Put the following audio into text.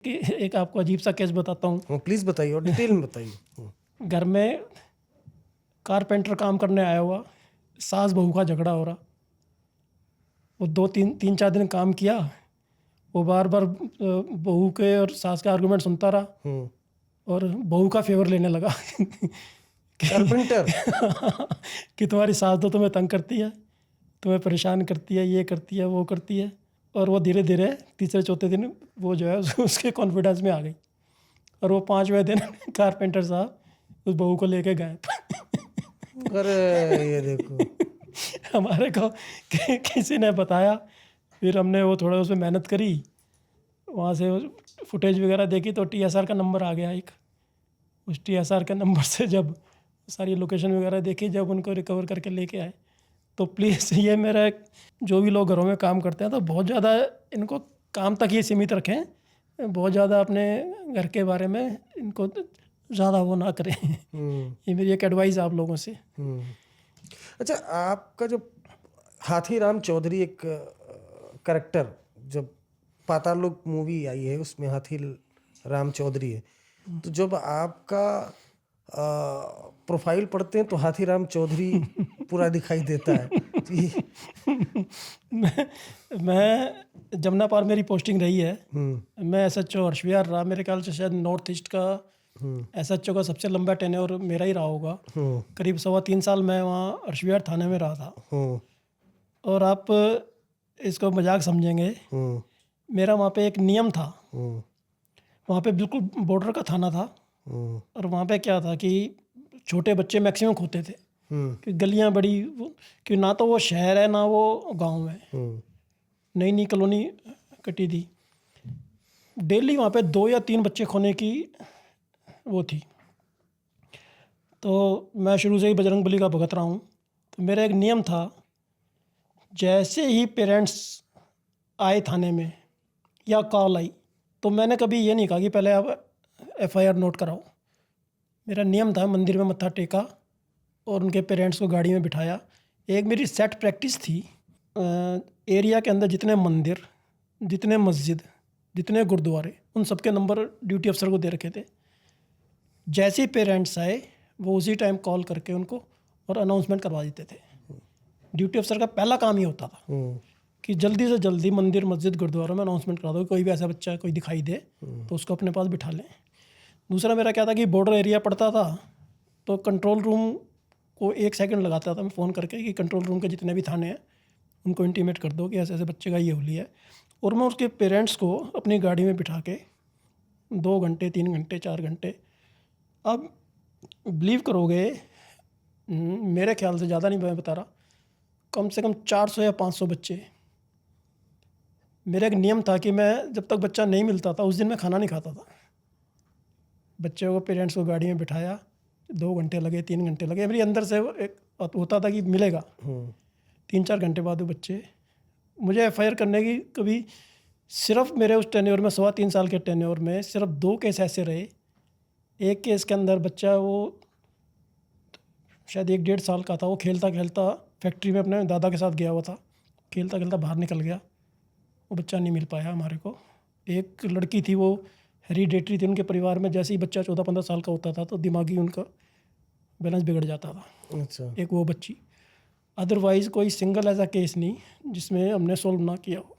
कि एक आपको अजीब सा केस बताता हूँ। प्लीज़ बताइए और डिटेल में बताइए। घर में कारपेंटर काम करने आया हुआ, सास बहू का झगड़ा हो रहा। वो 2-3 4 दिन काम किया, वो बार बार बहू के और सास का आर्गुमेंट सुनता रहा और बहू का फेवर लेने लगा कारपेंटर कि तुम्हारी सास तो तुम्हें तंग करती है, तुम्हें परेशान करती है, ये करती है, वो करती है। और वो धीरे धीरे तीसरे चौथे दिन वो जो है उसके कॉन्फिडेंस में आ गई और वो 5वें दिन कारपेंटर साहब उस बहू को लेके गए। अरे ये देखो, हमारे को किसी ने बताया, फिर हमने वो थोड़ा उसमें मेहनत करी, वहाँ से फुटेज वगैरह देखी तो TSR का नंबर आ गया एक। उस TSR के नंबर से जब सारी लोकेशन वगैरह देखी, जब उनको रिकवर करके लेके आए, तो प्लीज़ ये मेरा जो भी लोग घरों में काम करते हैं तो बहुत ज़्यादा इनको काम तक ही सीमित रखें, बहुत ज़्यादा अपने घर के बारे में इनको ज़्यादा वो ना करें। ये मेरी एक एडवाइस आप लोगों से। अच्छा, आपका जो हाथीराम चौधरी एक करेक्टर, जब पाताल लोक मूवी आई है उसमें हाथी राम चौधरी है, तो जब आपका प्रोफाइल पढ़ते हैं तो हाथीराम चौधरी पूरा दिखाई देता है। मैं जमुना पार मेरी पोस्टिंग रही है। मैं SHO हर्ष विहार रहा, मेरे ख्याल से शायद नॉर्थ ईस्ट का SHO का सबसे लंबा टेन्योर मेरा ही रहा होगा। करीब 3.25 साल मैं वहाँ हर्ष विहार थाने में रहा था। और आप इसको मजाक समझेंगे, मेरा वहाँ पे एक नियम था। वहाँ पे बिल्कुल बॉर्डर का थाना था और वहाँ पे क्या था कि छोटे बच्चे मैक्सिमम खोते थे कि गलियाँ बड़ी कि ना तो वो शहर है ना वो गांव है, नई नई कॉलोनी कटी थी। डेली वहाँ पे 2 या 3 बच्चे खोने की वो थी। तो मैं शुरू से ही बजरंगबली का भगत रहा हूँ, तो मेरा एक नियम था, जैसे ही पेरेंट्स आए थाने में या कॉल आई तो मैंने कभी ये नहीं कहा कि पहले आप FIR नोट कराओ। मेरा नियम था, मंदिर में मत्था टेका और उनके पेरेंट्स को गाड़ी में बिठाया। एक मेरी सेट प्रैक्टिस थी, एरिया के अंदर जितने मंदिर, जितने मस्जिद, जितने गुरुद्वारे, उन सब के नंबर ड्यूटी अफसर को दे रखे थे। जैसे ही पेरेंट्स आए वो उसी टाइम कॉल करके उनको और अनाउंसमेंट करवा देते थे। ड्यूटी अफसर का पहला काम ही होता था कि जल्दी से जल्दी मंदिर मस्जिद गुरुद्वारों में अनाउंसमेंट करा दो, कोई भी ऐसा बच्चा कोई दिखाई दे तो उसको अपने पास बिठा लें। दूसरा मेरा क्या था कि बॉर्डर एरिया पड़ता था तो कंट्रोल रूम को 1 सेकंड लगाता था मैं फ़ोन करके कि कंट्रोल रूम के जितने भी थाने हैं उनको इंटीमेट कर दो कि ऐसे ऐसे बच्चे का ये होली है। और मैं उसके पेरेंट्स को अपनी गाड़ी में बिठा के 2 घंटे 3 घंटे 4 घंटे, अब बिलीव करोगे, मेरे ख्याल से ज़्यादा नहीं मैं बता रहा, कम से कम 400 या 500 बच्चे। मेरा एक नियम था कि मैं जब तक बच्चा नहीं मिलता था उस दिन मैं खाना नहीं खाता था। बच्चे को पेरेंट्स को गाड़ी में बिठाया, 2 घंटे लगे 3 घंटे लगे, मेरे अंदर से एक होता था कि मिलेगा। 3-4 घंटे बाद वो बच्चे, मुझे FIR करने की कभी, सिर्फ मेरे उस टेन्योर में 3.25 साल के टेन्योर में सिर्फ 2 केस ऐसे रहे। एक केस के अंदर बच्चा वो शायद 1-1.5 साल का था, वो खेलता खेलता फैक्ट्री में अपने दादा के साथ गया हुआ था, खेलता खेलता बाहर निकल गया, वो बच्चा नहीं मिल पाया हमारे को। एक लड़की थी, वो हेरिडेटरी थी उनके परिवार में, जैसे ही बच्चा 14-15 साल का होता था तो दिमागी उनका बैलेंस बिगड़ जाता था। अच्छा, एक वो बच्ची, अदरवाइज़ कोई सिंगल ऐसा केस नहीं जिसमें हमने सोल्व ना किया हो।